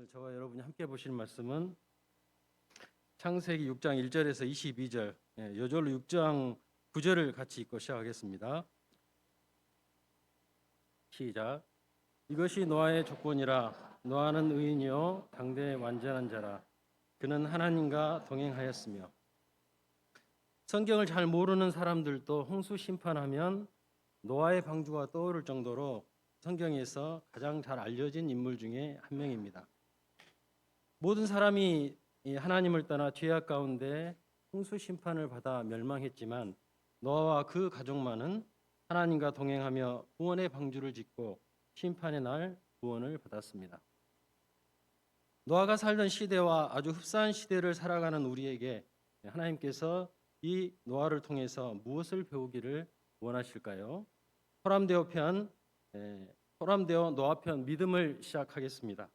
오늘 저와 여러분이 함께 보실 말씀은 창세기 6장 1절에서 22절, 여절로 6장 9절을 같이 읽고 시작하겠습니다. 시작. 이것이 노아의 조건이라. 노아는 의인이요 당대의 완전한 자라. 그는 하나님과 동행하였으며. 성경을 잘 모르는 사람들도 홍수 심판하면 노아의 방주가 떠오를 정도로 성경에서 가장 잘 알려진 인물 중에 한 명입니다. 모든 사람이 하나님을 떠나 죄악 가운데 홍수 심판을 받아 멸망했지만 노아와 그 가족만은 하나님과 동행하며 구원의 방주를 짓고 심판의 날 구원을 받았습니다. 노아가 살던 시대와 아주 흡사한 시대를 살아가는 우리에게 하나님께서 이 노아를 통해서 무엇을 배우기를 원하실까요? 호람되어 노아 편 믿음을 시작하겠습니다.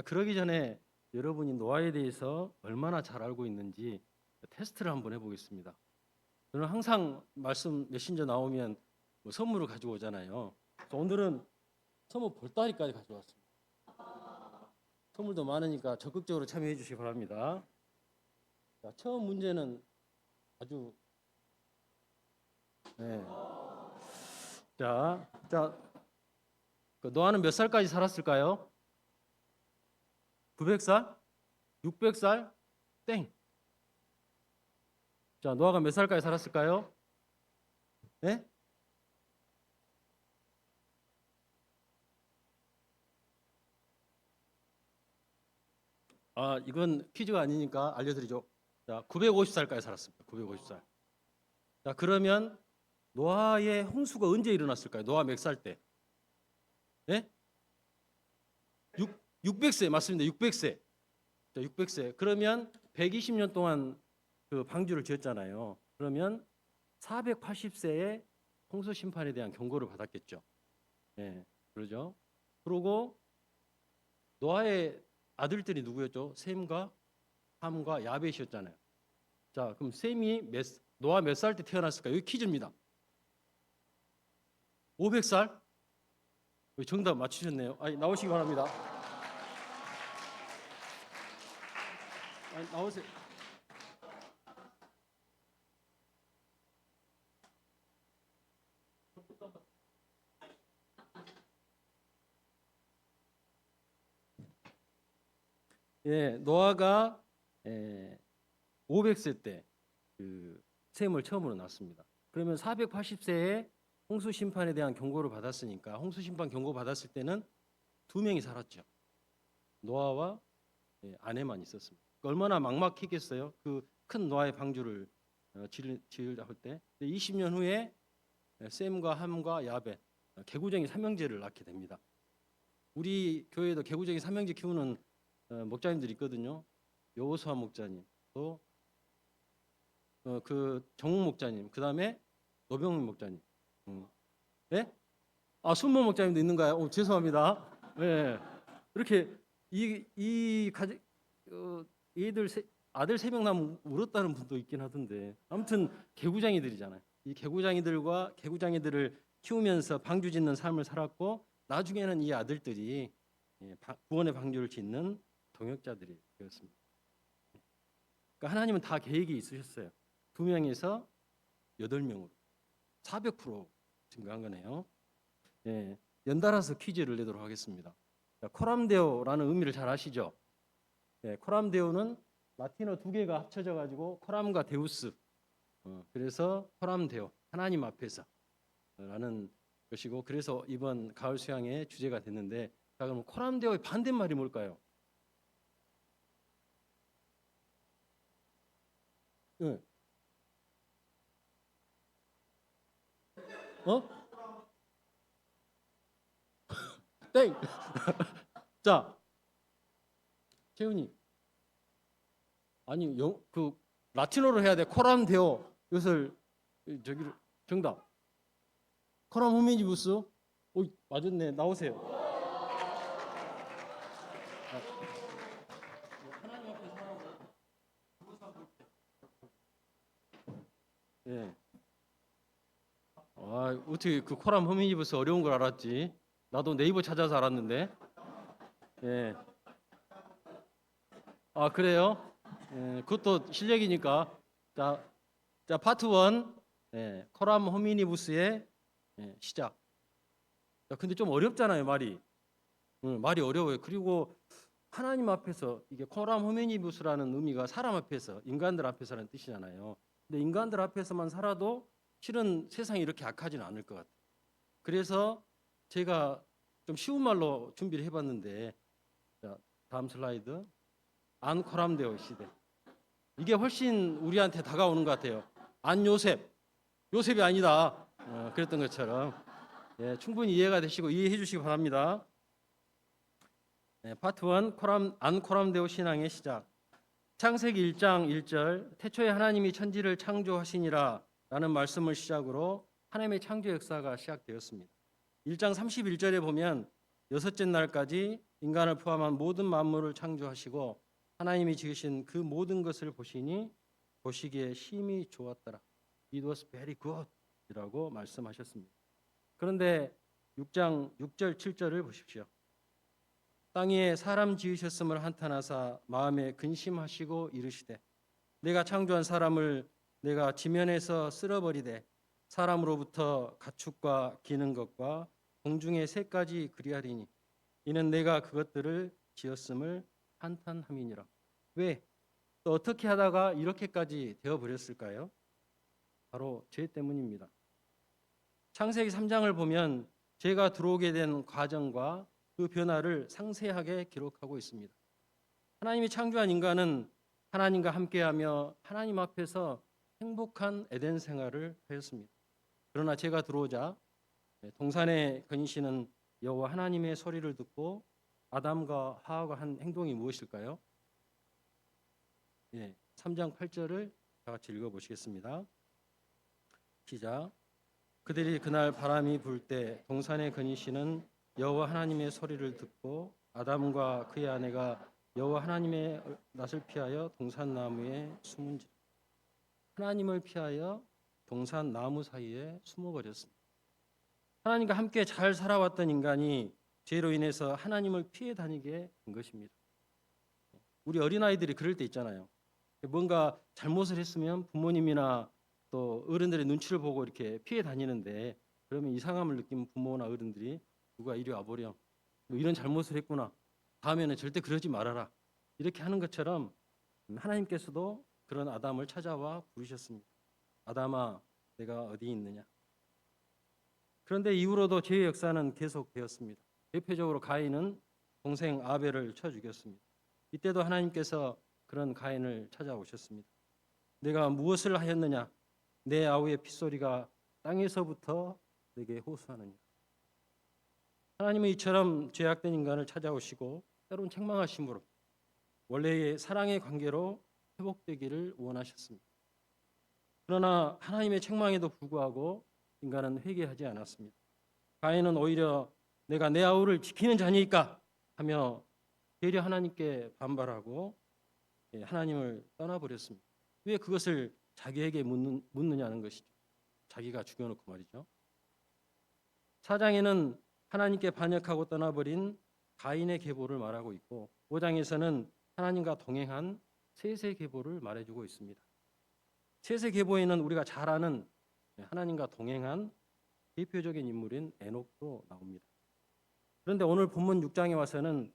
그러기 전에 여러분이 노아에 대해서 얼마나 잘 알고 있는지 테스트를 한번 해보겠습니다. 저는 항상 말씀 메신저 나오면 선물을 가지고 오잖아요. 오늘은 선물 볼따리까지 가져왔습니다. 선물도 많으니까 적극적으로 참여해 주시기 바랍니다. 자, 처음 문제는 아주 노아는 몇 살까지 살았을까요? 900살? 600살? 땡. 자, 노아가 몇 살까지 살았을까요? 네? 이건 퀴즈가 아니니까 알려드리죠. 자, 950살까지 살았습니다. 950살. 자, 그러면 노아의 홍수가 언제 일어났을까요? 노아 몇 살 때? 네? 600세 맞습니다. 600세. 자, 600세. 그러면 120년 동안 그 방주를 지었잖아요. 그러면 480세에 홍수 심판에 대한 경고를 받았겠죠. 예, 그러죠. 그리고 노아의 아들들이 누구였죠? 셈과 함과 야벳이었잖아요. 자, 그럼 노아 몇 살 때 태어났을까요? 여기 퀴즈입니다. 500살? 정답 맞추셨네요. 나오시기 바랍니다. 나오세요. 예, 노아가 500세 때 그 셈을 처음으로 낳습니다. 그러면 480세에 홍수 심판에 대한 경고를 받았으니까 홍수 심판 경고 받았을 때는 두 명이 살았죠. 노아와 아내만 있었습니다. 얼마나 막막했겠어요. 그 큰 노아의 방주를 지으려 할 때. 20년 후에 셈과 함과 야벳 개구쟁이 삼형제를 낳게 됩니다. 우리 교회에도 개구쟁이 삼형제 키우는 목자님들이 있거든요. 여호수아 목자님, 또 그 정욱 목자님, 그 다음에 노병민 목자님. 네? 순모 목자님도 있는가요? 죄송합니다. 네. 이렇게 얘들 아들 3명 나면 울었다는 분도 있긴 하던데, 아무튼 개구장이들이잖아요. 이 개구장이들을 키우면서 방주 짓는 삶을 살았고, 나중에는 이 아들들이 구원의 방주를 짓는 동역자들이 되었습니다. 그러니까 하나님은 다 계획이 있으셨어요. 2명에서 8명으로 400% 증가한 거네요. 예, 연달아서 퀴즈를 내도록 하겠습니다. 코람데오라는 의미를 잘 아시죠? 코람데오는 라틴어 2개가 합쳐져 가지고 코람과 데우스. 그래서 코람데오, 하나님 앞에서 라는 것이고, 그래서 이번 가을 수양의 주제가 됐는데, 자, 그럼 코람데오의 반대말이 뭘까요? 땡. 자, 채훈이. 아니, 라틴어로 해야 돼. 코람데오. 이것을 정답. 코람 후미니부스. 맞았네. 나오세요. 하나님 앞에 살아고. 예. 어떻게 그 코람 후미니부스 어려운 걸 알았지? 나도 네이버 찾아서 알았는데. 예. 아, 그래요? 그것도 실력이니까. 자, 파트 1, 코람 호미니부스의 시작. 야, 근데 좀 어렵잖아요, 말이. 말이 어려워요. 그리고 하나님 앞에서 이게 코람 호미니부스라는 의미가 사람 앞에서, 인간들 앞에서라는 뜻이잖아요. 근데 인간들 앞에서만 살아도 실은 세상이 이렇게 악하지는 않을 것 같아요. 그래서 제가 좀 쉬운 말로 준비를 해봤는데, 자, 다음 슬라이드. 안 코람데오 시대. 이게 훨씬 우리한테 다가오는 것 같아요. 안 요셉, 요셉이 아니다. 그랬던 것처럼 충분히 이해가 되시고 이해해 주시기 바랍니다. 파트 1 안 코람데오 신앙의 시작. 창세기 1장 1절 태초에 하나님이 천지를 창조하시니라 라는 말씀을 시작으로 하나님의 창조 역사가 시작되었습니다. 1장 31절에 보면 여섯째 날까지 인간을 포함한 모든 만물을 창조하시고 하나님이 지으신 그 모든 것을 보시니 보시기에 심히 좋았더라. It was very good 이라고 말씀하셨습니다. 그런데 6장 6절 7절을 보십시오. 땅 위에 사람 지으셨음을 한탄하사 마음에 근심하시고 이르시되 내가 창조한 사람을 내가 지면에서 쓸어버리되 사람으로부터 가축과 기는 것과 공중의 새까지 그리하리니 이는 내가 그것들을 지었음을 한탄함이니라. 왜? 또 어떻게 하다가 이렇게까지 되어버렸을까요? 바로 죄 때문입니다. 창세기 3장을 보면 죄가 들어오게 된 과정과 그 변화를 상세하게 기록하고 있습니다. 하나님이 창조한 인간은 하나님과 함께하며 하나님 앞에서 행복한 에덴 생활을 하였습니다. 그러나 죄가 들어오자 동산의 근시는 여호와 하나님의 소리를 듣고 아담과 하와가 한 행동이 무엇일까요? 3장 8절을 다 같이 읽어보시겠습니다. 시작. 그들이 그날 바람이 불 때 동산의 근시는 여호와 하나님의 소리를 듣고 아담과 그의 아내가 여호와 하나님의 낯을 피하여 동산 나무에 숨은지 하나님을 피하여 동산 나무 사이에 숨어버렸습니다. 하나님과 함께 잘 살아왔던 인간이 죄로 인해서 하나님을 피해 다니게 된 것입니다. 우리 어린아이들이 그럴 때 있잖아요. 뭔가 잘못을 했으면 부모님이나 또 어른들의 눈치를 보고 이렇게 피해 다니는데 그러면 이상함을 느끼는 부모나 어른들이 누가 이리 와보렴. 뭐 이런 잘못을 했구나. 다음에는 절대 그러지 말아라. 이렇게 하는 것처럼 하나님께서도 그런 아담을 찾아와 부르셨습니다. 아담아, 내가 어디 있느냐. 그런데 이후로도 죄의 역사는 계속되었습니다. 대표적으로 가인은 동생 아벨을 쳐 죽였습니다. 이때도 하나님께서 그런 가인을 찾아오셨습니다. 내가 무엇을 하였느냐? 내 아우의 핏소리가 땅에서부터 내게 호소하느냐. 하나님은 이처럼 죄악된 인간을 찾아오시고 때론 책망하심으로 원래의 사랑의 관계로 회복되기를 원하셨습니다. 그러나 하나님의 책망에도 불구하고 인간은 회개하지 않았습니다. 가인은 오히려 내가 내 아우를 지키는 자니까 하며 되려 하나님께 반발하고 하나님을 떠나버렸습니다. 왜 그것을 자기에게 묻느냐는 것이죠. 자기가 죽여놓고 말이죠. 4장에는 하나님께 반역하고 떠나버린 가인의 계보를 말하고 있고 5장에서는 하나님과 동행한 셋의 계보를 말해주고 있습니다. 셋의 계보에는 우리가 잘 아는 하나님과 동행한 대표적인 인물인 에녹도 나옵니다. 그런데 오늘 본문 6장에 와서는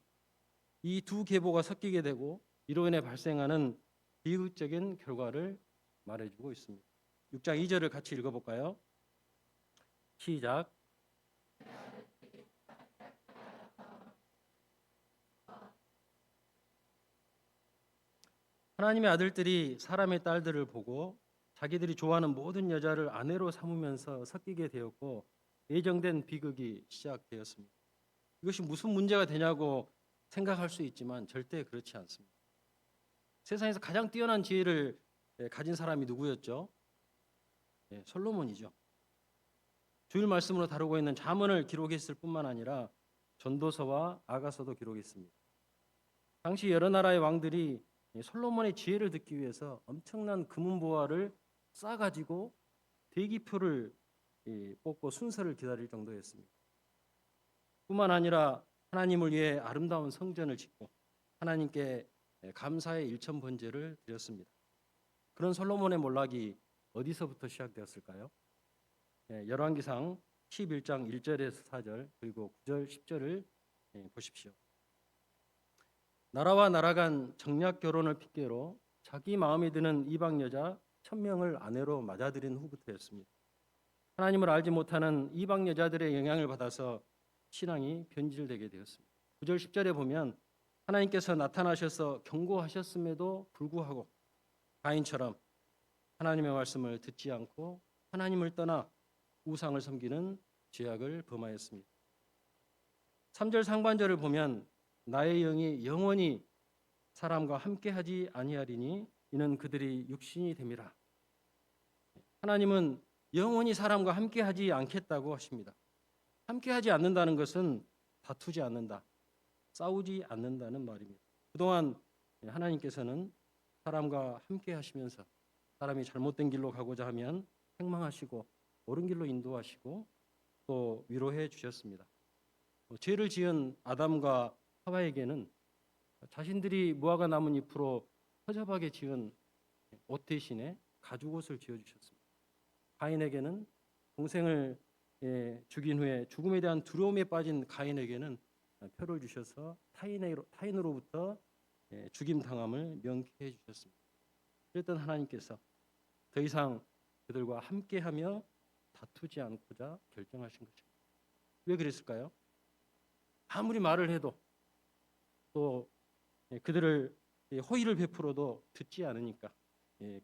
이 두 계보가 섞이게 되고 이로 인해 발생하는 비극적인 결과를 말해주고 있습니다. 6장 2절을 같이 읽어볼까요? 시작. 하나님의 아들들이 사람의 딸들을 보고 자기들이 좋아하는 모든 여자를 아내로 삼으면서 섞이게 되었고 예정된 비극이 시작되었습니다. 이것이 무슨 문제가 되냐고 생각할 수 있지만 절대 그렇지 않습니다. 세상에서 가장 뛰어난 지혜를 가진 사람이 누구였죠? 솔로몬이죠. 주일 말씀으로 다루고 있는 잠언을 기록했을 뿐만 아니라 전도서와 아가서도 기록했습니다. 당시 여러 나라의 왕들이 솔로몬의 지혜를 듣기 위해서 엄청난 금은보화를 싸가지고 대기표를 뽑고 순서를 기다릴 정도였습니다. 뿐만 아니라 하나님을 위해 아름다운 성전을 짓고 하나님께 감사의 일천 번제를 드렸습니다. 그런 솔로몬의 몰락이 어디서부터 시작되었을까요? 열왕기상 11장 1절에서 4절 그리고 9절 10절을 보십시오. 나라와 나라 간 정략 결혼을 핑계로 자기 마음에 드는 이방 여자 1000명을 아내로 맞아들인 후부터였습니다. 하나님을 알지 못하는 이방 여자들의 영향을 받아서 신앙이 변질되게 되었습니다. 9절 10절에 보면 하나님께서 나타나셔서 경고하셨음에도 불구하고 가인처럼 하나님의 말씀을 듣지 않고 하나님을 떠나 우상을 섬기는 죄악을 범하였습니다. 3절 상반절을 보면 나의 영이 영원히 사람과 함께하지 아니하리니 이는 그들이 육신이 됨이라. 하나님은 영원히 사람과 함께하지 않겠다고 하십니다. 함께하지 않는다는 것은 다투지 않는다, 싸우지 않는다는 말입니다. 그동안 하나님께서는 사람과 함께하시면서 사람이 잘못된 길로 가고자 하면 책망하시고 옳은 길로 인도하시고 또 위로해 주셨습니다. 죄를 지은 아담과 하와에게는 자신들이 무화과 나뭇잎으로 허접하게 지은 옷 대신에 가죽옷을 지어주셨습니다. 가인에게는 동생을 죽인 후에 죽음에 대한 두려움에 빠진 가인에게는 표를 주셔서 타인으로부터 죽임 당함을 명쾌해 주셨습니다. 그랬던 하나님께서 더 이상 그들과 함께하며 다투지 않고자 결정하신 것입니다. 왜 그랬을까요? 아무리 말을 해도 또 그들을 호의를 베풀어도 듣지 않으니까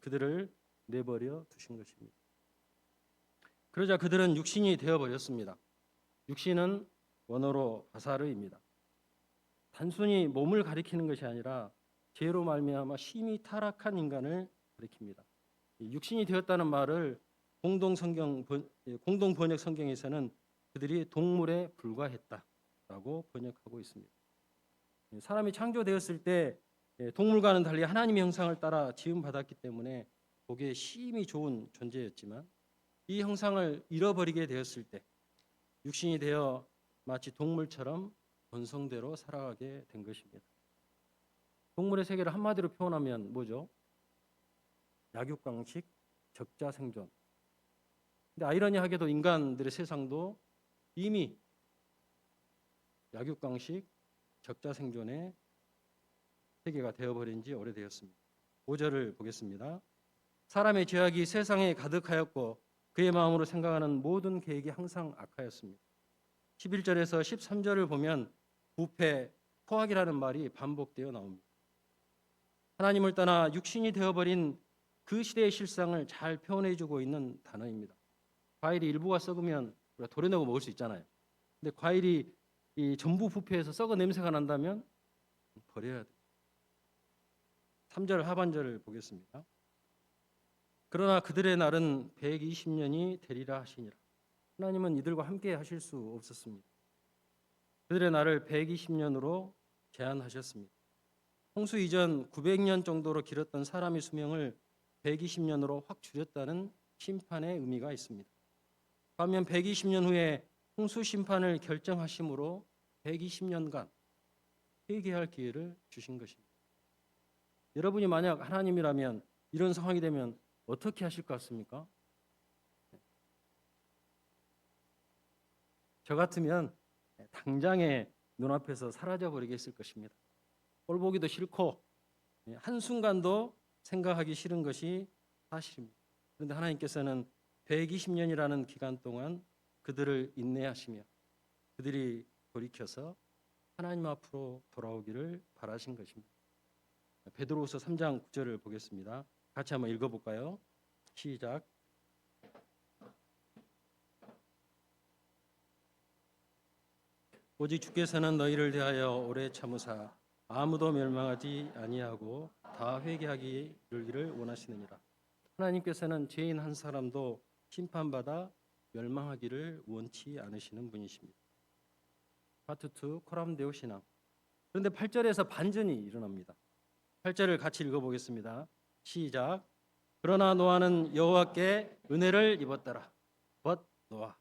그들을 내버려 두신 것입니다. 그러자 그들은 육신이 되어버렸습니다. 육신은 원어로 바사르입니다. 단순히 몸을 가리키는 것이 아니라 죄로 말미암아 심히 타락한 인간을 가리킵니다. 육신이 되었다는 말을 공동 번역 성경에서는 그들이 동물에 불과했다라고 번역하고 있습니다. 사람이 창조되었을 때 동물과는 달리 하나님의 형상을 따라 지음받았기 때문에 보기에 심히 좋은 존재였지만 이 형상을 잃어버리게 되었을 때 육신이 되어 마치 동물처럼 본성대로 살아가게 된 것입니다. 동물의 세계를 한마디로 표현하면 뭐죠? 약육강식, 적자생존. 근데 아이러니하게도 인간들의 세상도 이미 약육강식, 적자생존의 세계가 되어버린 지 오래되었습니다. 5절을 보겠습니다. 사람의 죄악이 세상에 가득하였고 그의 마음으로 생각하는 모든 계획이 항상 악하였습니다. 11절에서 13절을 보면 부패, 포악이라는 말이 반복되어 나옵니다. 하나님을 떠나 육신이 되어버린 그 시대의 실상을 잘 표현해주고 있는 단어입니다. 과일이 일부가 썩으면 우리가 도려내고 먹을 수 있잖아요. 근데 과일이 전부 부패해서 썩은 냄새가 난다면 버려야 돼요. 3절 하반절을 보겠습니다. 그러나 그들의 날은 120년이 되리라 하시니라. 하나님은 이들과 함께 하실 수 없었습니다. 그들의 날을 120년으로 제한하셨습니다. 홍수 이전 900년 정도로 길었던 사람의 수명을 120년으로 확 줄였다는 심판의 의미가 있습니다. 반면 120년 후에 홍수 심판을 결정하심으로 120년간 회개할 기회를 주신 것입니다. 여러분이 만약 하나님이라면 이런 상황이 되면 어떻게 하실 것 같습니까? 저 같으면 당장에 눈앞에서 사라져 버리겠을 것입니다. 꼴 보기도 싫고 한순간도 생각하기 싫은 것이 사실입니다. 그런데 하나님께서는 120년이라는 기간 동안 그들을 인내하시며 그들이 돌이켜서 하나님 앞으로 돌아오기를 바라신 것입니다. 베드로후서 3장 9절을 보겠습니다. 같이 한번 읽어볼까요? 시작. 오직 주께서는 너희를 대하여 오래 참으사 아무도 멸망하지 아니하고 다 회개하기 이르기를 원하시느니라. 하나님께서는 죄인 한 사람도 심판받아 멸망하기를 원치 않으시는 분이십니다. 파트 2 코람데오 신앙. 그런데 8절에서 반전이 일어납니다. 8절을 같이 읽어보겠습니다. 시작. 그러나 노아는 여호와께 은혜를 입었더라. but 노아.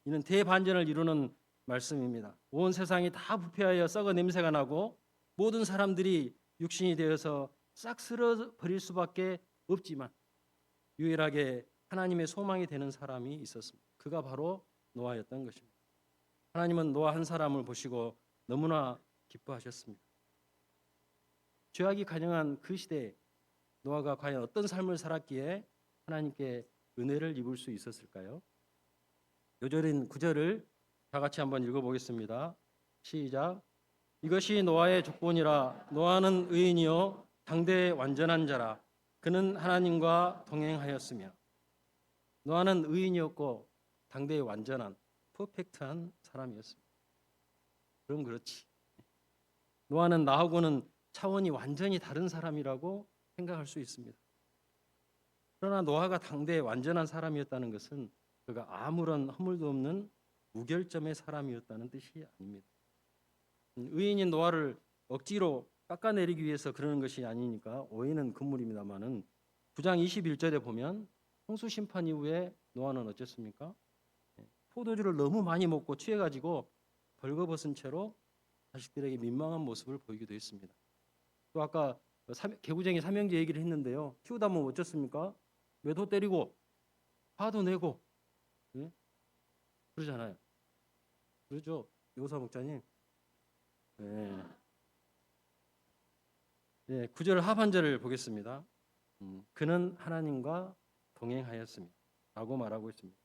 이는 대반전을 이루는 말씀입니다. 온 세상이 다 부패하여 썩어 냄새가 나고 모든 사람들이 육신이 되어서 싹 쓸어버릴 수밖에 없지만 유일하게 하나님의 소망이 되는 사람이 있었습니다. 그가 바로 노아였던 것입니다. 하나님은 노아 한 사람을 보시고 너무나 기뻐하셨습니다. 죄악이 가능한 그 시대에 노아가 과연 어떤 삶을 살았기에 하나님께 은혜를 입을 수 있었을까요? 요절인 9절을 다 같이 한번 읽어보겠습니다. 시작. 이것이 노아의 족본이라. 노아는 의인이요 당대의 완전한 자라. 그는 하나님과 동행하였으며. 노아는 의인이었고 당대의 완전한 퍼펙트한 사람이었습니다. 그럼 그렇지. 노아는 나하고는 차원이 완전히 다른 사람이라고 생각할 수 있습니다. 그러나 노아가 당대의 완전한 사람이었다는 것은 그가 아무런 허물도 없는 무결점의 사람이었다는 뜻이 아닙니다. 의인인 노아를 억지로 깎아내리기 위해서 그러는 것이 아니니까 오해는 금물입니다만은 9장 21절에 보면 홍수 심판 이후에 노아는 어쨌습니까? 포도주를 너무 많이 먹고 취해가지고 벌거벗은 채로 자식들에게 민망한 모습을 보이기도 했습니다. 또 아까 개구쟁이 삼형제 얘기를 했는데요. 키우다 보면 어쨌습니까? 매도 때리고 화도 내고 그러잖아요. 그러죠, 요사 목자님. 네. 네, 9절 하반절을 보겠습니다. 그는 하나님과 동행하였습니다. 라고 말하고 있습니다.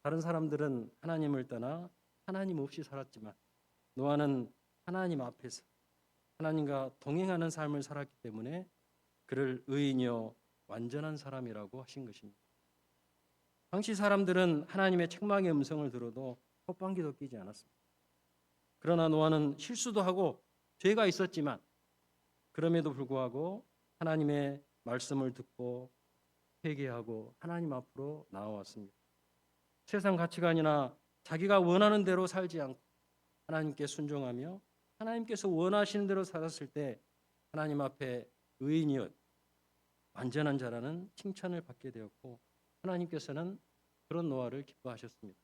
다른 사람들은 하나님을 떠나 하나님 없이 살았지만 노아는 하나님 앞에서 하나님과 동행하는 삶을 살았기 때문에 그를 의인이요 완전한 사람이라고 하신 것입니다. 당시 사람들은 하나님의 책망의 음성을 들어도 콧방귀도 끼지 않았습니다. 그러나 노아는 실수도 하고 죄가 있었지만 그럼에도 불구하고 하나님의 말씀을 듣고 회개하고 하나님 앞으로 나아왔습니다. 세상 가치관이나 자기가 원하는 대로 살지 않고 하나님께 순종하며 하나님께서 원하시는 대로 살았을 때 하나님 앞에 의인이요 완전한 자라는 칭찬을 받게 되었고 하나님께서는 그런 노아를 기뻐하셨습니다.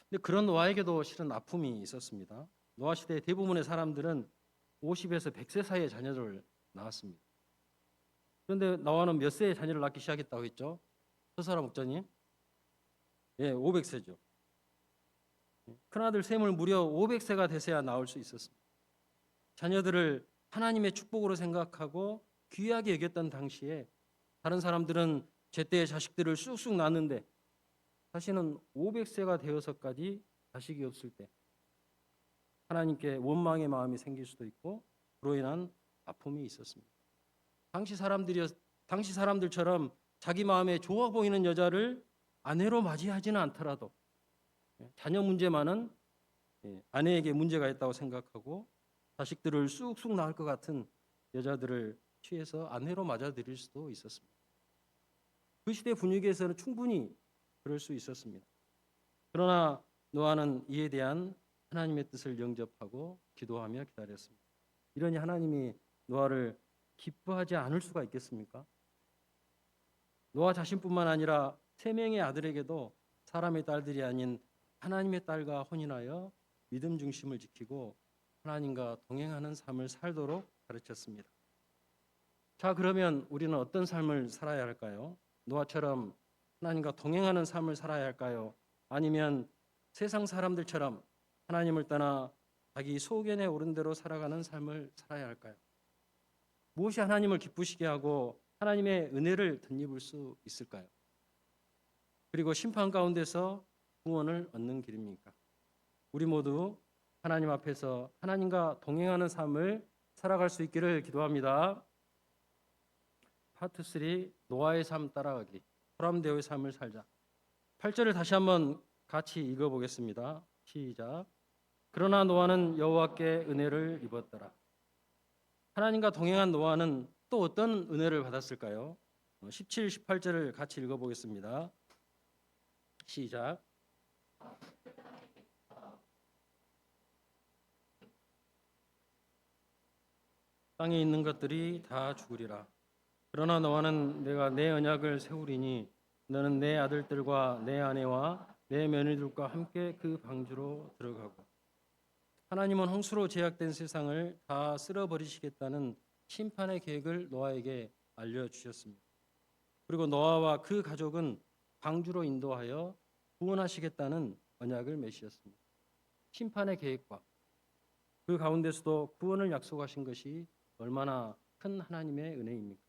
근데 그런 노아에게도 실은 아픔이 있었습니다. 노아 시대 대부분의 사람들은 50에서 100세 사이의 자녀를 낳았습니다. 그런데 노아는 몇 세에 자녀를 낳기 시작했다고 했죠? 서사라 목자님? 예, 500세죠. 큰아들 셈을 무려 500세가 돼서야 낳을 수 있었습니다. 자녀들을 하나님의 축복으로 생각하고 귀하게 여겼던 당시에 다른 사람들은 제때의 자식들을 쑥쑥 낳는데 자신은 500세가 되어서까지 자식이 없을 때 하나님께 원망의 마음이 생길 수도 있고 그로 인한 아픔이 있었습니다. 당시 사람들처럼 자기 마음에 좋아 보이는 여자를 아내로 맞이하지는 않더라도 자녀 문제만은 아내에게 문제가 있다고 생각하고 자식들을 쑥쑥 낳을 것 같은 여자들을 취해서 아내로 맞아들일 수도 있었습니다. 그 시대 분위기에서는 충분히 그럴 수 있었습니다. 그러나 노아는 이에 대한 하나님의 뜻을 영접하고 기도하며 기다렸습니다. 이러니 하나님이 노아를 기뻐하지 않을 수가 있겠습니까? 노아 자신뿐만 아니라 3명의 아들에게도 사람의 딸들이 아닌 하나님의 딸과 혼인하여 믿음 중심을 지키고 하나님과 동행하는 삶을 살도록 가르쳤습니다. 자, 그러면 우리는 어떤 삶을 살아야 할까요? 노아처럼 하나님과 동행하는 삶을 살아야 할까요? 아니면 세상 사람들처럼 하나님을 떠나 자기 소견에 오른 대로 살아가는 삶을 살아야 할까요? 무엇이 하나님을 기쁘시게 하고 하나님의 은혜를 덧입을 수 있을까요? 그리고 심판 가운데서 구원을 얻는 길입니까? 우리 모두 하나님 앞에서 하나님과 동행하는 삶을 살아갈 수 있기를 기도합니다. 파트 3 노아의 삶 따라가기. 포람되어의 삶을 살자. 8절을 다시 한번 같이 읽어보겠습니다. 시작. 그러나 노아는 여호와께 은혜를 입었더라. 하나님과 동행한 노아는 또 어떤 은혜를 받았을까요? 17, 18절을 같이 읽어보겠습니다. 시작. 땅에 있는 것들이 다 죽으리라. 그러나 노아는 내가 내 언약을 세우리니 너는 내 아들들과 내 아내와 내 며느리들과 함께 그 방주로 들어가고. 하나님은 홍수로 제약된 세상을 다 쓸어버리시겠다는 심판의 계획을 노아에게 알려주셨습니다. 그리고 노아와 그 가족은 방주로 인도하여 구원하시겠다는 언약을 맺으셨습니다. 심판의 계획과 그 가운데서도 구원을 약속하신 것이 얼마나 큰 하나님의 은혜입니까?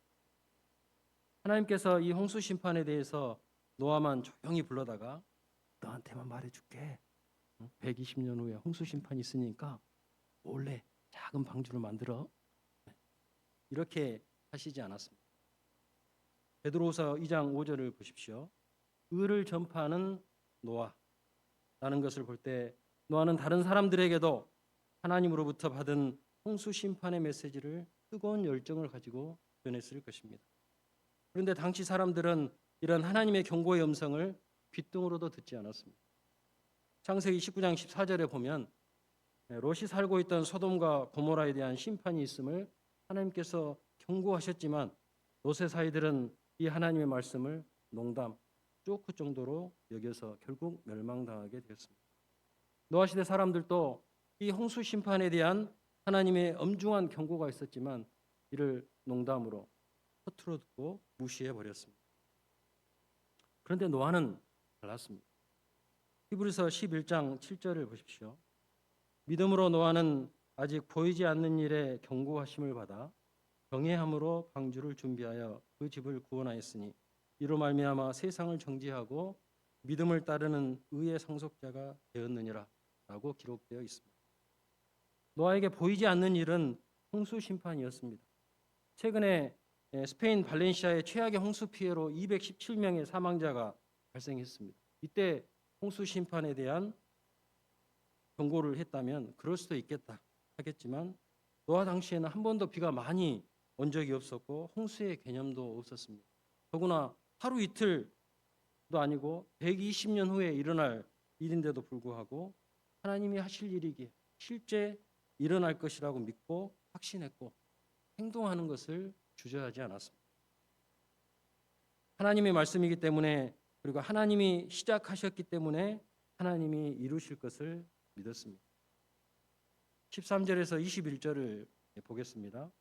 하나님께서 이 홍수 심판에 대해서 노아만 조용히 불러다가 너한테만 말해줄게. 120년 후에 홍수 심판이 있으니까 몰래 작은 방주를 만들어. 이렇게 하시지 않았습니다. 베드로후서 2장 5절을 보십시오. 의를 전파하는 노아라는 것을 볼 때 노아는 다른 사람들에게도 하나님으로부터 받은 홍수 심판의 메시지를 뜨거운 열정을 가지고 전했을 것입니다. 그런데 당시 사람들은 이런 하나님의 경고의 음성을 귓등으로도 듣지 않았습니다. 창세기 19장 14절에 보면 롯이 살고 있던 소돔과 고모라에 대한 심판이 있음을 하나님께서 경고하셨지만 롯의 사이들은 이 하나님의 말씀을 농담, 조크 정도로 여겨서 결국 멸망당하게 되었습니다. 노아 시대 사람들도 이 홍수 심판에 대한 하나님의 엄중한 경고가 있었지만 이를 농담으로 허투루 듣고 무시해 버렸습니다. 그런데 노아는 달랐습니다. 히브리서 11장 7절을 보십시오. 믿음으로 노아는 아직 보이지 않는 일에 경고하심을 받아 경외함으로 방주를 준비하여 그 집을 구원하였으니 이로 말미암아 세상을 정죄하고 믿음을 따르는 의의 상속자가 되었느니라 라고 기록되어 있습니다. 노아에게 보이지 않는 일은 홍수 심판이었습니다. 최근에 스페인 발렌시아의 최악의 홍수 피해로 217명의 사망자가 발생했습니다. 이때 홍수 심판에 대한 경고를 했다면 그럴 수도 있겠다 하겠지만 노아 당시에는 한 번도 비가 많이 온 적이 없었고 홍수의 개념도 없었습니다. 더구나 하루 이틀도 아니고 120년 후에 일어날 일인데도 불구하고 하나님이 하실 일이기에 실제 일어날 것이라고 믿고 확신했고 행동하는 것을 주저하지 않았습니다. 하나님의 말씀이기 때문에 그리고 하나님이 시작하셨기 때문에 하나님이 이루실 것을 믿었습니다. 13절에서 21절을 보겠습니다.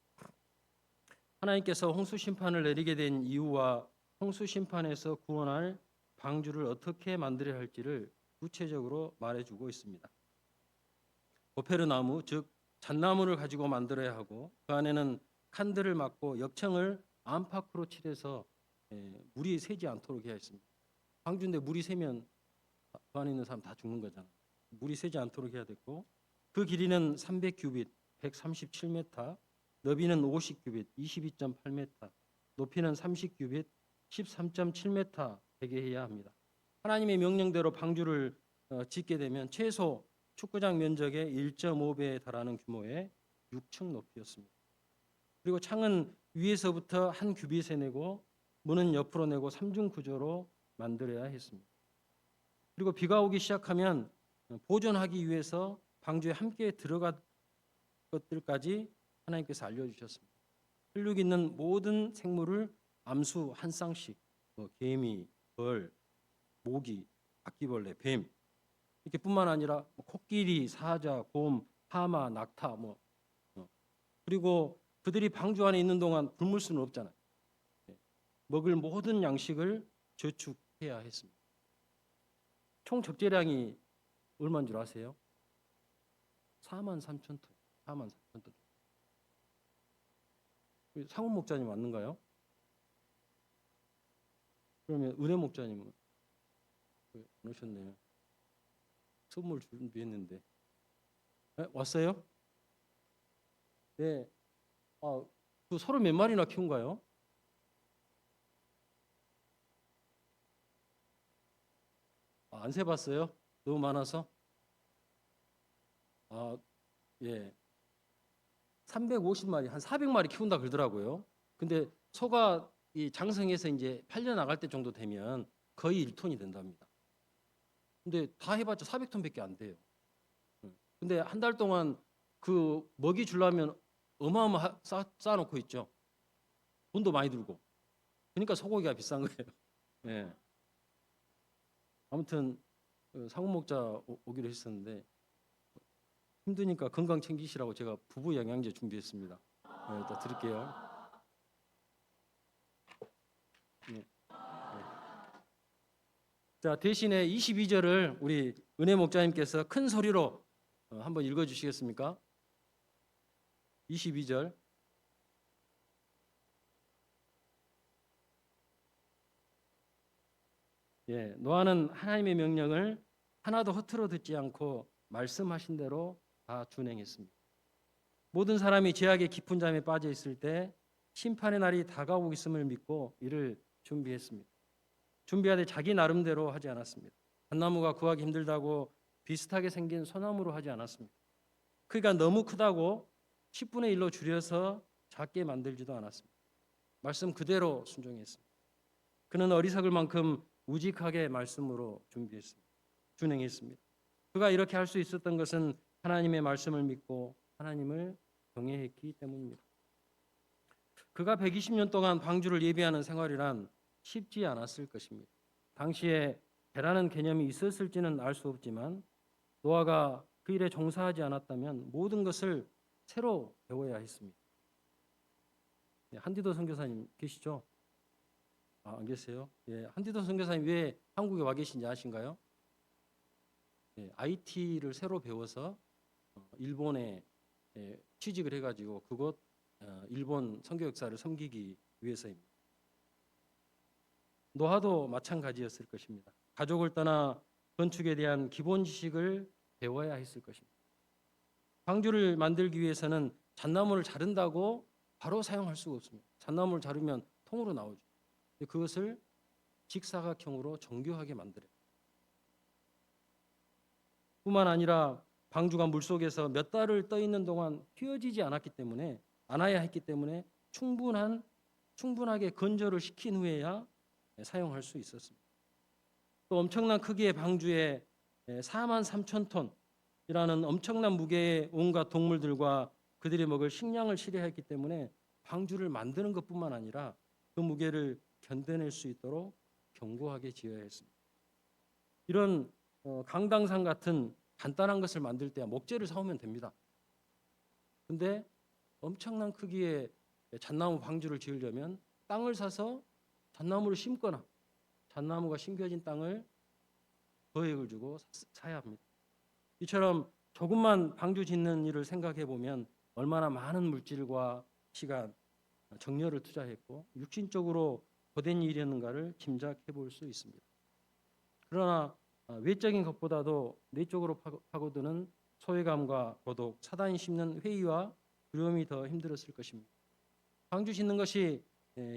하나님께서 홍수 심판을 내리게 된 이유와 홍수 심판에서 구원할 방주를 어떻게 만들어야 할지를 구체적으로 말해주고 있습니다. 고페르나무 즉 잣나무를 가지고 만들어야 하고 그 안에는 칸들을 막고 역청을 안팎으로 칠해서 물이 새지 않도록 해야 했습니다. 방주인데 물이 새면 그 안에 있는 사람 다 죽는 거잖아요. 물이 새지 않도록 해야 됐고 그 길이는 300규빗 137m, 너비는 50규빗 22.8m, 높이는 30규빗 13.7m 되게 해야 합니다. 하나님의 명령대로 방주를 짓게 되면 최소 축구장 면적의 1.5배에 달하는 규모의 6층 높이였습니다. 그리고 창은 위에서부터 한 규빗에 내고 문은 옆으로 내고 3중 구조로 만들어야 했습니다. 그리고 비가 오기 시작하면 보존하기 위해서 방주에 함께 들어갈 것들까지 하나님께서 알려주셨습니다. 혈육 있는 모든 생물을 암수 한 쌍씩, 개미, 벌, 모기, 바퀴벌레, 뱀 이렇게뿐만 아니라 코끼리, 사자, 곰, 하마, 낙타 그리고 그들이 방주 안에 있는 동안 굶을 수는 없잖아요. 먹을 모든 양식을 저축해야 했습니다. 총 적재량이 얼마인 줄 아세요? 43,000톤. 43,000톤. 상훈 목자님 맞는가요? 그러면 은혜 목자님은 안 오셨네요. 선물 준비했는데. 네, 왔어요? 네. 그 서로 몇 마리나 키운가요? 안 세봤어요? 너무 많아서? 예. 350마리, 한 400마리 키운다 그러더라고요. 근데 소가 이 장성해서 이제 팔려 나갈 때 정도 되면 거의 1톤이 된답니다. 근데 다 해봤자 400톤밖에 안 돼요. 근데 한 달 동안 그 먹이 주려면 어마어마 쌓아놓고 있죠. 돈도 많이 들고. 그러니까 소고기가 비싼 거예요. 예. 아무튼 상훈 목자 오기로 했었는데 힘드니까 건강 챙기시라고 제가 부부 영양제 준비했습니다. 일단 드릴게요. 네. 네. 자, 대신에 22절을 우리 은혜 목자님께서 큰 소리로 한번 읽어 주시겠습니까? 22절. 예, 노아는 하나님의 명령을 하나도 허투루 듣지 않고 말씀하신 대로 다 준행했습니다. 모든 사람이 죄악의 깊은 잠에 빠져 있을 때 심판의 날이 다가오고 있음을 믿고 이를 준비했습니다. 준비하되 자기 나름대로 하지 않았습니다. 잣나무가 구하기 힘들다고 비슷하게 생긴 소나무로 하지 않았습니다. 크기가 너무 크다고 10분의 1로 줄여서 작게 만들지도 않았습니다. 말씀 그대로 순종했습니다. 그는 어리석을 만큼 우직하게 말씀으로 준비했습니다. 준행했습니다. 그가 이렇게 할 수 있었던 것은 하나님의 말씀을 믿고 하나님을 경외했기 때문입니다. 그가 120년 동안 방주를 예비하는 생활이란 쉽지 않았을 것입니다. 당시에 배라는 개념이 있었을지는 알 수 없지만 노아가 그 일에 종사하지 않았다면 모든 것을 새로 배워야 했습니다. 한디도 선교사님 계시죠? 안 계세요? 예, 한디도 선교사님 왜 한국에 와 계신지 아신가요? 예, IT를 새로 배워서 일본에 취직을 해가지고 그곳 일본 선교 역사를 섬기기 위해서입니다. 노아도 마찬가지였을 것입니다. 가족을 떠나 건축에 대한 기본 지식을 배워야 했을 것입니다. 방주를 만들기 위해서는 잣나무를 자른다고 바로 사용할 수가 없습니다. 잣나무를 자르면 통으로 나오죠. 그것을 직사각형으로 정교하게 만들어요. 뿐만 아니라 방주가 물속에서 몇 달을 떠 있는 동안 휘어지지 않아야 했기 때문에 충분하게 건조를 시킨 후에야 사용할 수 있었습니다. 또 엄청난 크기의 방주에 4만 3천 톤이라는 엄청난 무게의 온갖 동물들과 그들이 먹을 식량을 실어야 했기 때문에 방주를 만드는 것뿐만 아니라 그 무게를 견뎌낼 수 있도록 견고하게 지어야 했습니다. 이런 강당산 같은 간단한 것을 만들 때 목재를 사오면 됩니다. 근데 엄청난 크기의 잣나무 방주를 지으려면 땅을 사서 잣나무를 심거나 잣나무가 심겨진 땅을 거액을 주고 사야 합니다. 이처럼 조금만 방주 짓는 일을 생각해 보면 얼마나 많은 물질과 시간, 정열을 투자했고 육신적으로 고된 일이었는가를 짐작해 볼 수 있습니다. 그러나 외적인 것보다도 내적으로 파고드는 소외감과 고독, 사단이 심는 회의와 두려움이 더 힘들었을 것입니다. 방주 짓는 것이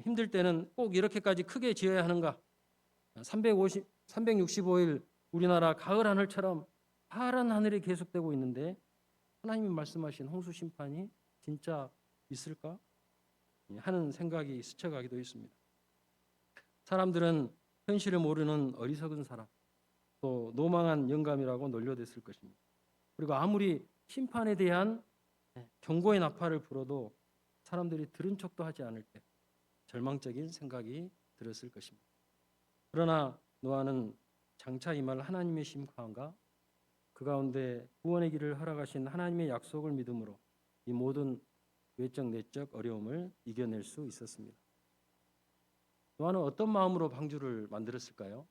힘들 때는 꼭 이렇게까지 크게 지어야 하는가? 365일 우리나라 가을 하늘처럼 파란 하늘이 계속되고 있는데 하나님이 말씀하신 홍수 심판이 진짜 있을까? 하는 생각이 스쳐가기도 했습니다. 사람들은 현실을 모르는 어리석은 사람, 또 노망한 영감이라고 놀려댔을 것입니다. 그리고 아무리 심판에 대한 경고의 나팔을 불어도 사람들이 들은 척도 하지 않을 때 절망적인 생각이 들었을 것입니다. 그러나 노아는 장차 임할 하나님의 심판과 그 가운데 구원의 길을 허락하신 하나님의 약속을 믿음으로 이 모든 외적 내적 어려움을 이겨낼 수 있었습니다. 노아는 어떤 마음으로 방주를 만들었을까요?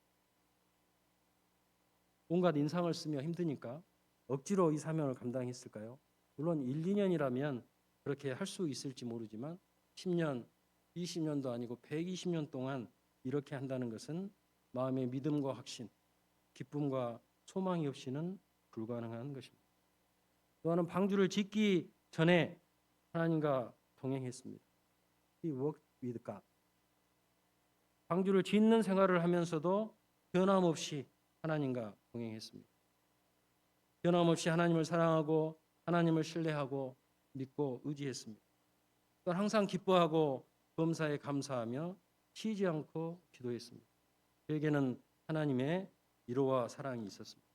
온갖 인상을 쓰며 힘드니까 억지로 이 사명을 감당했을까요? 물론 1, 2년이라면 그렇게 할 수 있을지 모르지만 10년, 20년도 아니고 120년 동안 이렇게 한다는 것은 마음의 믿음과 확신, 기쁨과 소망이 없이는 불가능한 것입니다. 노아는 방주를 짓기 전에 하나님과 동행했습니다. He walked with God. 방주를 짓는 생활을 하면서도 변함없이 하나님과 동행했습니다. 변함없이 하나님을 사랑하고 하나님을 신뢰하고 믿고 의지했습니다. 또한 항상 기뻐하고 범사에 감사하며 쉬지 않고 기도했습니다. 그에게는 하나님의 위로와 사랑이 있었습니다.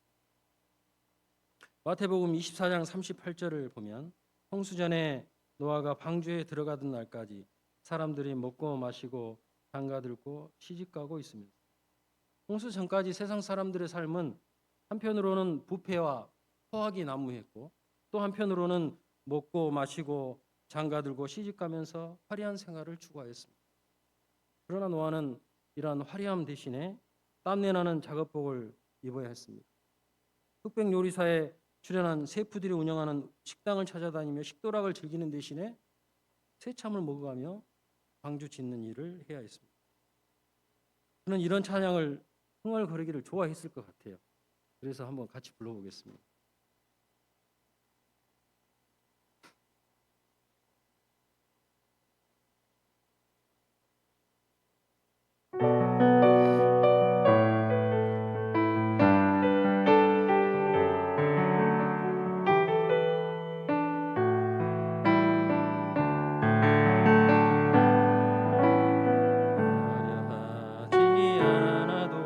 마태복음 24장 38절을 보면 홍수 전에 노아가 방주에 들어가던 날까지 사람들이 먹고 마시고 장가들고 시집가고 있습니다. 홍수 전까지 세상 사람들의 삶은 한편으로는 부패와 포악이 난무했고 또 한편으로는 먹고 마시고 장가들고 시집가면서 화려한 생활을 추구하였습니다. 그러나 노아는 이러한 화려함 대신에 땀내나는 작업복을 입어야 했습니다. 흑백 요리사에 출연한 셰프들이 운영하는 식당을 찾아다니며 식도락을 즐기는 대신에 새참을 먹어가며 방주 짓는 일을 해야 했습니다. 저는 이런 찬양을 흥얼거리기를 좋아했을 것 같아요. 그래서 한번 같이 불러보겠습니다. 화려하지 않아도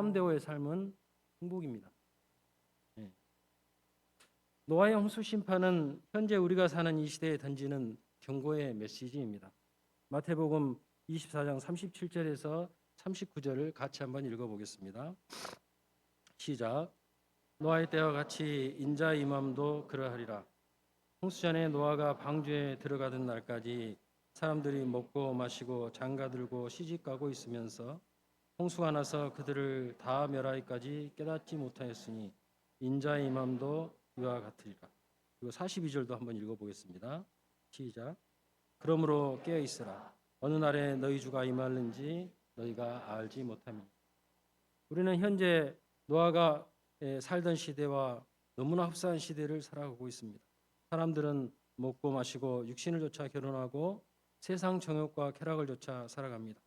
사람대오의 삶은 행복입니다. 노아의 홍수 심판은 현재 우리가 사는 이 시대에 던지는 경고의 메시지입니다. 마태복음 24장 37절에서 39절을 같이 한번 읽어보겠습니다. 시작. 노아의 때와 같이 인자의 임함도 그러하리라. 홍수 전에 노아가 방주에 들어가던 날까지 사람들이 먹고 마시고 장가들고 시집가고 있으면서 홍수가 나서 그들을 다 멸하기까지 깨닫지 못하였으니 인자의 임함도 이와 같으리라. 그리고 42절도 한번 읽어보겠습니다. 시작. 그러므로 깨어 있으라. 어느 날에 너희 주가 임하는지 너희가 알지 못함이니. 우리는 현재 노아가 살던 시대와 너무나 흡사한 시대를 살아가고 있습니다. 사람들은 먹고 마시고 육신을 좇아 결혼하고 세상 정욕과 쾌락을 좇아 살아갑니다.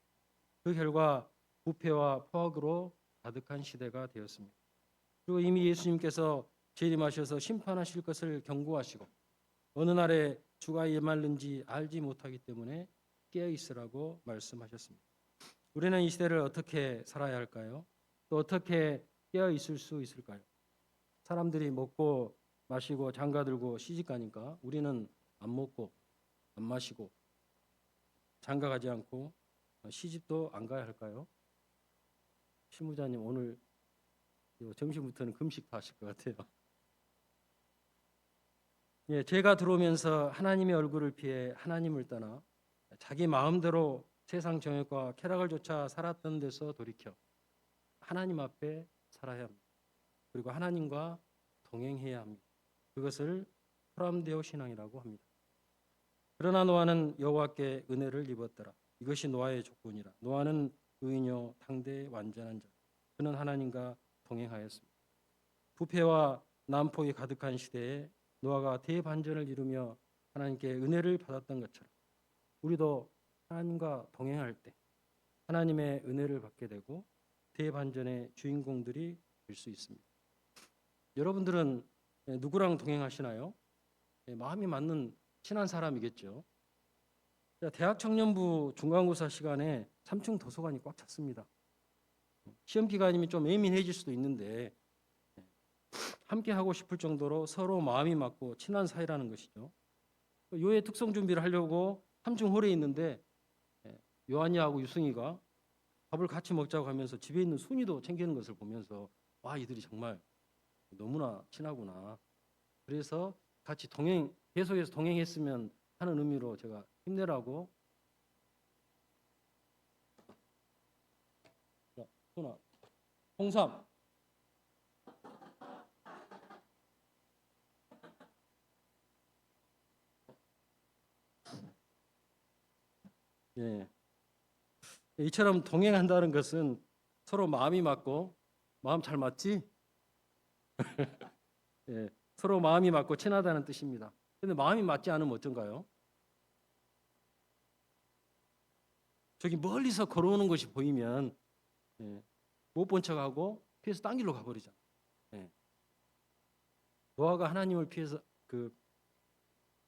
그 결과 부패와 포악으로 가득한 시대가 되었습니다. 그리고 이미 예수님께서 재림하셔서 심판하실 것을 경고하시고 어느 날에 주가 임하는지 알지 못하기 때문에 깨어 있으라고 말씀하셨습니다. 우리는 이 시대를 어떻게 살아야 할까요? 또 어떻게 깨어 있을 수 있을까요? 사람들이 먹고 마시고 장가들고 시집가니까 우리는 안 먹고 안 마시고 장가가지 않고 시집도 안 가야 할까요? 신부자님 오늘 점심부터는 금식 하실 것 같아요. 예, 죄가 들어오면서 하나님의 얼굴을 피해 하나님을 떠나 자기 마음대로 세상 정욕과 쾌락을 쫓아 살았던 데서 돌이켜 하나님 앞에 살아야 합니다. 그리고 하나님과 동행해야 합니다. 그것을 프람데오 신앙이라고 합니다. 그러나 노아는 여호와께 은혜를 입었더라. 이것이 노아의 조건이라. 노아는 의인요 당대의 완전한 자. 그는 하나님과 동행하였습니다. 부패와 난폭이 가득한 시대에 노아가 대반전을 이루며 하나님께 은혜를 받았던 것처럼 우리도 하나님과 동행할 때 하나님의 은혜를 받게 되고 대반전의 주인공들이 될 수 있습니다. 여러분들은 누구랑 동행하시나요? 마음이 맞는 친한 사람이겠죠. 대학 청년부 중간고사 시간에 3층 도서관이 꽉 찼습니다. 시험 기간이면 좀 예민해질 수도 있는데 함께 하고 싶을 정도로 서로 마음이 맞고 친한 사이라는 것이죠. 요의 특송 준비를 하려고 3층 홀에 있는데 요한이하고 유승이가 밥을 같이 먹자고 하면서 집에 있는 순이도 챙기는 것을 보면서 와, 이들이 정말 너무나 친하구나. 그래서 같이 계속해서 동행했으면 하는 의미로 제가 힘내라고. 자, 순아, 홍삼. 예. 이처럼 동행한다는 것은 서로 마음이 맞고, 마음 잘 맞지? 예. 서로 마음이 맞고 친하다는 뜻입니다. 근데 마음이 맞지 않으면 어쩐가요? 저기 멀리서 걸어오는 것이 보이면 못 본 척하고 피해서 딴 길로 가버리잖아. 예. 노아가 하나님을 피해서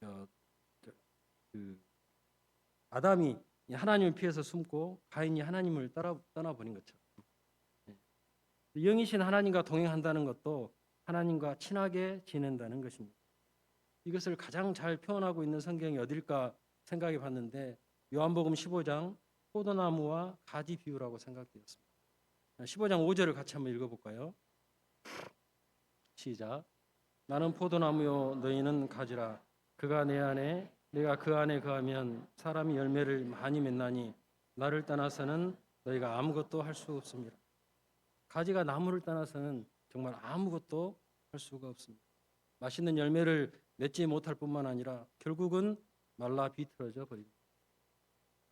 어, 그 아담이 하나님을 피해서 숨고 가인이 하나님을 떠나버린 것처럼 영이신 하나님과 동행한다는 것도 하나님과 친하게 지낸다는 것입니다. 이것을 가장 잘 표현하고 있는 성경이 어딜까 생각해 봤는데 요한복음 15장 포도나무와 가지 비유라고 생각되었습니다. 15장 5절을 같이 한번 읽어볼까요? 시작. 나는 포도나무요 너희는 가지라. 그가 내 안에 내가 그 안에 거하면 사람이 열매를 많이 맺나니 나를 떠나서는 너희가 아무것도 할 수 없습니다. 가지가 나무를 떠나서는 정말 아무것도 할 수가 없습니다. 맛있는 열매를 맺지 못할 뿐만 아니라 결국은 말라 비틀어져 버립니다.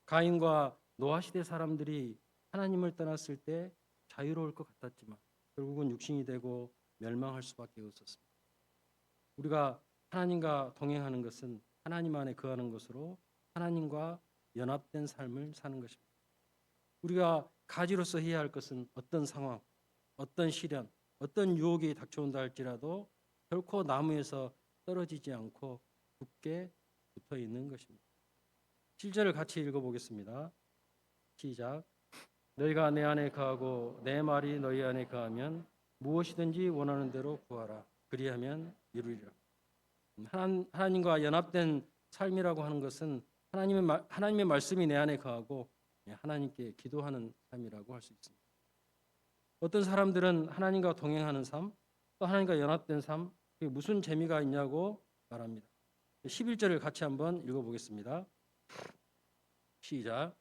가인과 노아 시대 사람들이 하나님을 떠났을 때 자유로울 것 같았지만 결국은 육신이 되고 멸망할 수밖에 없었습니다. 우리가 하나님과 동행하는 것은 하나님 안에 거하는 것으로 하나님과 연합된 삶을 사는 것입니다. 우리가 가지로서 해야 할 것은 어떤 상황, 어떤 시련, 어떤 유혹이 닥쳐온다 할지라도 결코 나무에서 떨어지지 않고 굳게 붙어 있는 것입니다. 7절을 같이 읽어보겠습니다. 시작. 너희가 내 안에 거하고 내 말이 너희 안에 거하면 무엇이든지 원하는 대로 구하라. 그리하면 이루리라. 하나님과 연합된 삶이라고 하는 것은 하나님의 말씀이 내 안에 거하고 하나님께 기도하는 삶이라고 할 수 있습니다. 어떤 사람들은 하나님과 동행하는 삶, 또 하나님과 연합된 삶, 그게 무슨 재미가 있냐고 말합니다. 11절을 같이 한번 읽어보겠습니다. 시작.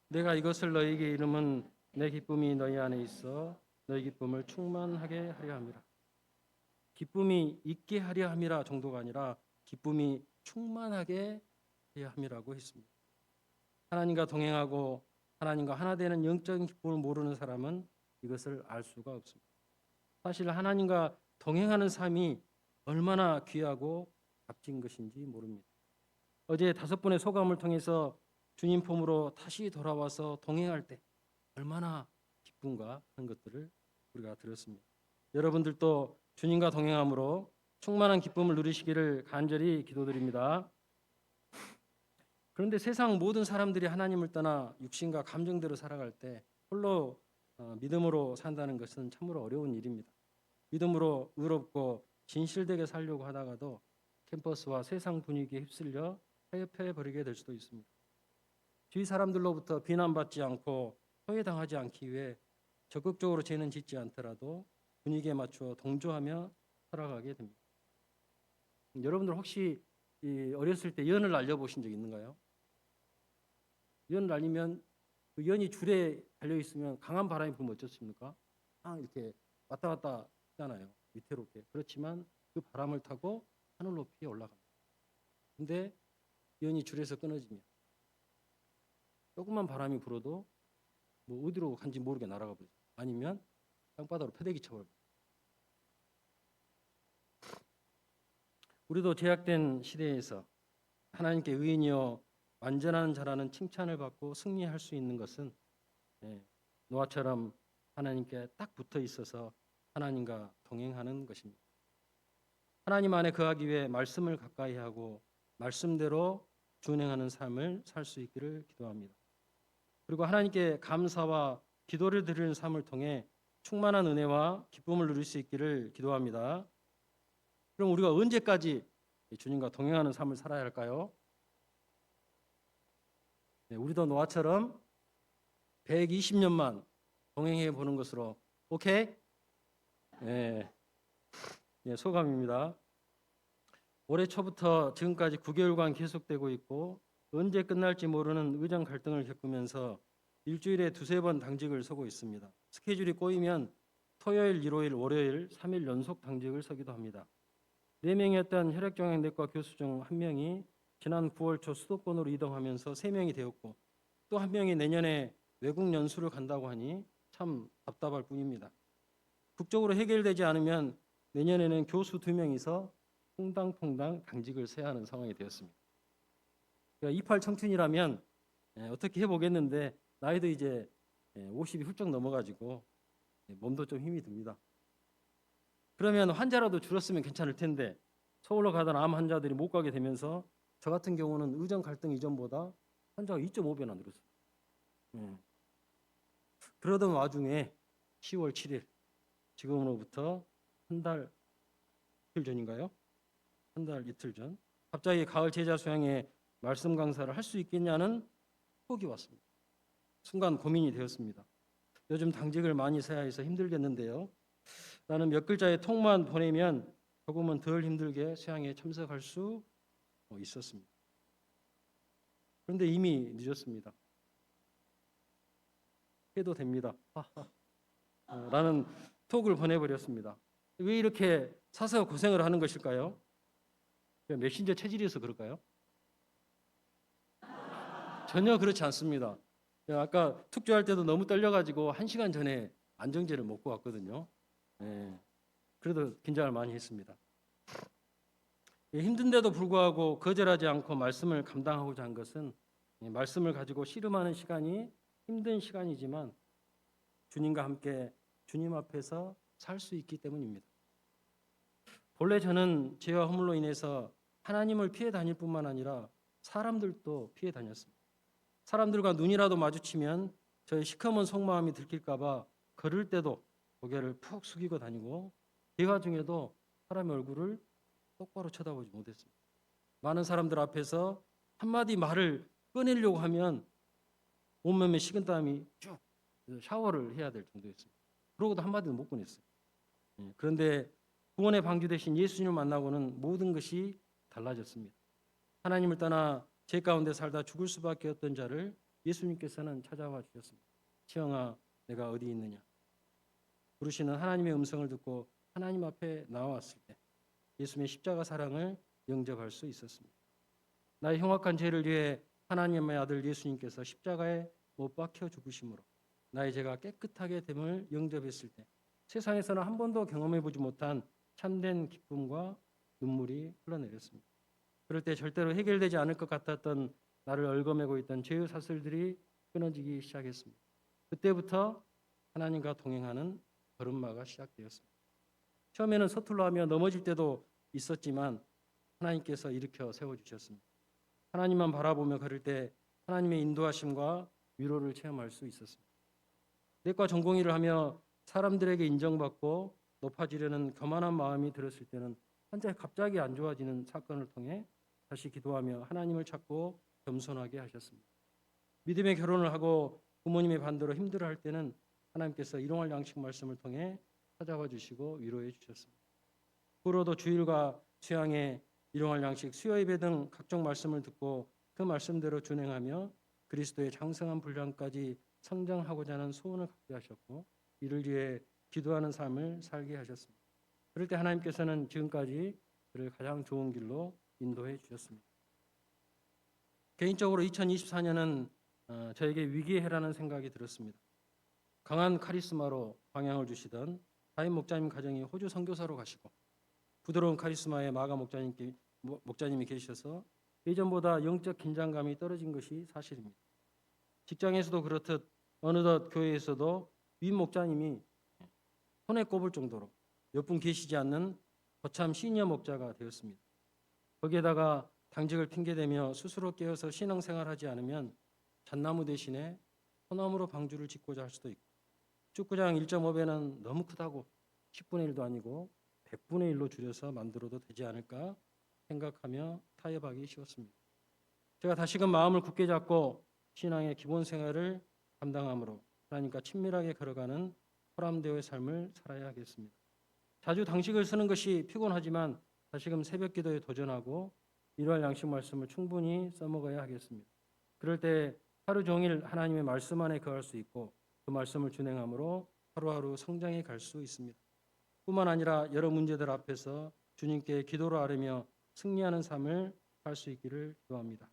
내가 이것을 너희에게 이름은 내 기쁨이 너희 안에 있어 너희 기쁨을 충만하게 하려 함이라. 기쁨이 있게 하려 함이라 정도가 아니라 기쁨이 충만하게 해야 함이라고 했습니다. 하나님과 동행하고 하나님과 하나 되는 영적인 기쁨을 모르는 사람은 이것을 알 수가 없습니다. 사실 하나님과 동행하는 삶이 얼마나 귀하고 값진 것인지 모릅니다. 어제 5번의 소감을 통해서 주님 품으로 다시 돌아와서 동행할 때 얼마나 기쁜가 하는 것들을 우리가 들었습니다. 여러분들도 주님과 동행함으로 충만한 기쁨을 누리시기를 간절히 기도드립니다. 그런데 세상 모든 사람들이 하나님을 떠나 육신과 감정대로 살아갈 때 홀로 믿음으로 산다는 것은 참으로 어려운 일입니다. 믿음으로 의롭고 진실되게 살려고 하다가도 캠퍼스와 세상 분위기에 휩쓸려 타협해 버리게 될 수도 있습니다. 주위 사람들로부터 비난받지 않고 소외당하지 않기 위해 적극적으로 죄는 짓지 않더라도 분위기에 맞추어 동조하며 살아가게 됩니다. 여러분들 혹시 어렸을 때 연을 날려보신 적 있는가요? 연을 날리면 그 연이 줄에 달려 있으면 강한 바람이 불면 어떻습니까? 이렇게 왔다 갔다 하잖아요. 위태롭게. 그렇지만 그 바람을 타고 하늘 높이 올라갑니다. 근데 연이 줄에서 끊어지면 조금만 바람이 불어도 뭐 어디로 간지 모르게 날아가 버리죠. 아니면 땅바닥으로 패대기 쳐버립니다. 우리도 제약된 시대에서 하나님께 의인이요 완전한 자라는 칭찬을 받고 승리할 수 있는 것은 노아처럼 하나님께 딱 붙어 있어서 하나님과 동행하는 것입니다. 하나님 안에 거하기 위해 말씀을 가까이 하고 말씀대로 준행하는 삶을 살 수 있기를 기도합니다. 그리고 하나님께 감사와 기도를 드리는 삶을 통해 충만한 은혜와 기쁨을 누릴 수 있기를 기도합니다. 그럼 우리가 언제까지 주님과 동행하는 삶을 살아야 할까요? 네, 우리도 노아처럼 120년만 동행해 보는 것으로 오케이? 네, 네, 소감입니다. 올해 초부터 지금까지 9개월간 계속되고 있고 언제 끝날지 모르는 의정 갈등을 겪으면서 일주일에 두세 번 당직을 서고 있습니다. 스케줄이 꼬이면 토요일, 일요일, 월요일 3일 연속 당직을 서기도 합니다. 4명이었던 혈액종양내과 교수 중 1명이 지난 9월 초 수도권으로 이동하면서 3명이 되었고 또 1명이 내년에 외국 연수를 간다고 하니 참 답답할 뿐입니다. 국적으로 해결되지 않으면 내년에는 교수 2명이서 퐁당퐁당 당직을 서야 하는 상황이 되었습니다. 그러니까 28 청춘이라면 어떻게 해보겠는데 나이도 이제 50이 훌쩍 넘어가지고 몸도 좀 힘이 듭니다. 그러면 환자라도 줄었으면 괜찮을 텐데 서울로 가던 암 환자들이 못 가게 되면서 저 같은 경우는 의정 갈등 이전보다 환자가 2.5배나 늘었어요. 그러던 와중에 10월 7일 지금으로부터 한 달 이틀 전인가요? 한 달 이틀 전 갑자기 가을 제자 수양회 말씀 강사를 할 수 있겠냐는 톡이 왔습니다. 순간 고민이 되었습니다. 요즘 당직을 많이 서야 해서 힘들겠는데요. 나는 몇 글자의 톡만 보내면 조금은 덜 힘들게 수양회에 참석할 수 있었습니다. 그런데 이미 늦었습니다. 해도 됩니다. 라는 톡을 보내버렸습니다. 왜 이렇게 사서 고생을 하는 것일까요? 메신저 체질이어서 그럴까요? 전혀 그렇지 않습니다. 아까 툭조할 때도 너무 떨려가지고 1시간 전에 안정제를 먹고 왔거든요. 그래도 긴장을 많이 했습니다. 힘든데도 불구하고 거절하지 않고 말씀을 감당하고자 한 것은 말씀을 가지고 씨름하는 시간이 힘든 시간이지만 주님과 함께 주님 앞에서 살 수 있기 때문입니다. 본래 저는 죄와 허물로 인해서 하나님을 피해 다닐 뿐만 아니라 사람들도 피해 다녔습니다. 사람들과 눈이라도 마주치면 저의 시커먼 속마음이 들킬까 봐 걸을 때도 고개를 푹 숙이고 다니고 대화 중에도 사람의 얼굴을 똑바로 쳐다보지 못했습니다. 많은 사람들 앞에서 한마디 말을 꺼내려고 하면 온몸에 식은땀이 쭉 샤워를 해야 될 정도였습니다. 그러고도 한마디도 못 꺼냈어요. 그런데 구원의 방주 되신 예수님을 만나고는 모든 것이 달라졌습니다. 하나님을 떠나 죄 가운데 살다 죽을 수밖에 없던 자를 예수님께서는 찾아와 주셨습니다. 시영아, 내가 어디 있느냐? 부르시는 하나님의 음성을 듣고 하나님 앞에 나왔을 때 예수님의 십자가 사랑을 영접할 수 있었습니다. 나의 흉악한 죄를 위해 하나님의 아들 예수님께서 십자가에 못 박혀 죽으심으로 나의 죄가 깨끗하게 됨을 영접했을 때 세상에서는 한 번도 경험해보지 못한 참된 기쁨과 눈물이 흘러내렸습니다. 그럴 때 절대로 해결되지 않을 것 같았던 나를 얽어매고 있던 죄의 사슬들이 끊어지기 시작했습니다. 그때부터 하나님과 동행하는 걸음마가 시작되었습니다. 처음에는 서툴러하며 넘어질 때도 있었지만 하나님께서 일으켜 세워주셨습니다. 하나님만 바라보며 걸을 때 하나님의 인도하심과 위로를 체험할 수 있었습니다. 내과 전공의를 하며 사람들에게 인정받고 높아지려는 교만한 마음이 들었을 때는 환자가 갑자기 안 좋아지는 사건을 통해 다시 기도하며 하나님을 찾고 겸손하게 하셨습니다. 믿음의 결혼을 하고 부모님의 반대로 힘들어할 때는 하나님께서 일용할 양식 말씀을 통해 찾아와 주시고 위로해 주셨습니다. 후로도 주일과 수양회, 일용할 양식, 수요 예배 등 각종 말씀을 듣고 그 말씀대로 준행하며 그리스도의 장성한 분량까지 성장하고자 하는 소원을 갖게 하셨고 이를 위해 기도하는 삶을 살게 하셨습니다. 그럴 때 하나님께서는 지금까지 그를 가장 좋은 길로 인도해 주셨습니다. 개인적으로 2024년은 저에게 위기의 해라는 생각이 들었습니다. 강한 카리스마로 방향을 주시던 다임 목자님 가정이 호주 선교사로 가시고 부드러운 카리스마의 마가 목자님이 계셔서 예전보다 영적 긴장감이 떨어진 것이 사실입니다. 직장에서도 그렇듯 어느덧 교회에서도 윗 목자님이 손에 꼽을 정도로 몇 분 계시지 않는 거참 시니어 목자가 되었습니다. 거기에다가 당직을 핑계대며 스스로 깨어서 신앙생활하지 않으면 잣나무 대신에 소나무로 방주를 짓고자 할 수도 있고 축구장 1.5배는 너무 크다고 10분의 1도 아니고 100분의 1로 줄여서 만들어도 되지 않을까 생각하며 타협하기 쉬웠습니다. 제가 다시금 마음을 굳게 잡고 신앙의 기본 생활을 감당함으로 하나님과 친밀하게 걸어가는 호람대오의 삶을 살아야 하겠습니다. 자주 당식을 쓰는 것이 피곤하지만 다시금 새벽 기도에 도전하고 일요일 양식 말씀을 충분히 써먹어야 하겠습니다. 그럴 때 하루 종일 하나님의 말씀 안에 거할 수 있고 그 말씀을 준행함으로 하루하루 성장해 갈 수 있습니다. 뿐만 아니라 여러 문제들 앞에서 주님께 기도로 아뢰며 승리하는 삶을 살 수 있기를 기도합니다.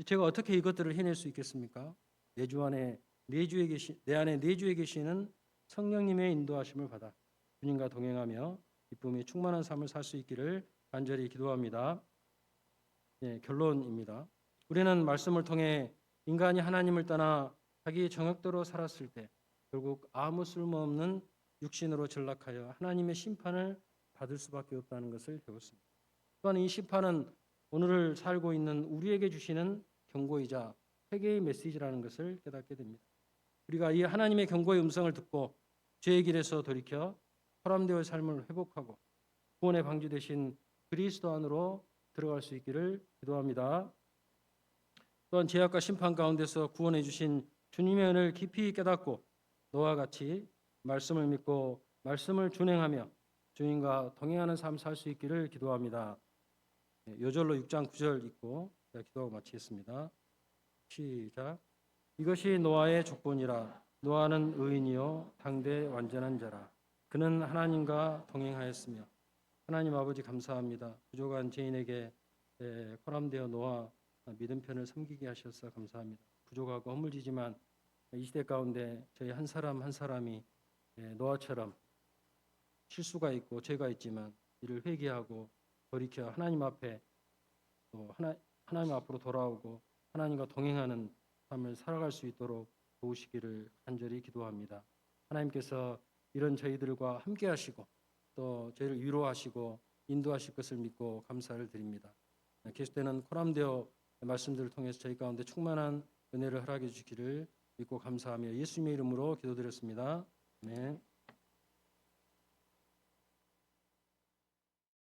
제가 어떻게 이것들을 해낼 수 있겠습니까? 내 안에 내주에 계시는 성령님의 인도하심을 받아 주님과 동행하며 기쁨이 충만한 삶을 살 수 있기를 간절히 기도합니다. 결론입니다. 우리는 말씀을 통해 인간이 하나님을 떠나 자기 정욕대로 살았을 때 결국 아무 쓸모없는 육신으로 전락하여 하나님의 심판을 받을 수밖에 없다는 것을 배웠습니다. 또한 이 심판은 오늘을 살고 있는 우리에게 주시는 경고이자 회개의 메시지라는 것을 깨닫게 됩니다. 우리가 이 하나님의 경고의 음성을 듣고 죄의 길에서 돌이켜 호람되어 삶을 회복하고 구원의 방주 되신 그리스도 안으로 들어갈 수 있기를 기도합니다. 또한 죄악과 심판 가운데서 구원해 주신 주님의 은혜를 깊이 깨닫고 너와 같이 말씀을 믿고 말씀을 준행하며 주님과 동행하는 삶 살 수 있기를 기도합니다. 요절로 6장 9절 읽고 제가 기도하고 마치겠습니다. 시작. 이것이 노아의 족본이라. 노아는 의인이요 당대 완전한 자라. 그는 하나님과 동행하였으며. 하나님 아버지 감사합니다. 부족한 죄인에게 포함되어 노아 믿음편을 섬기게 하셔서 감사합니다. 부족하고 허물지지만 이 시대 가운데 저희 한 사람 한 사람이 노아처럼 실수가 있고 죄가 있지만 이를 회개하고 돌이켜 하나님 앞에 또 하나님 앞으로 돌아오고 하나님과 동행하는 삶을 살아갈 수 있도록 도우시기를 간절히 기도합니다. 하나님께서 이런 저희들과 함께 하시고 또 저희를 위로하시고 인도하실 것을 믿고 감사를 드립니다. 계속되는 코람데오 말씀들을 통해서 저희 가운데 충만한 은혜를 허락해 주시기를 믿고 감사하며 예수님의 이름으로 기도드렸습니다. 아멘.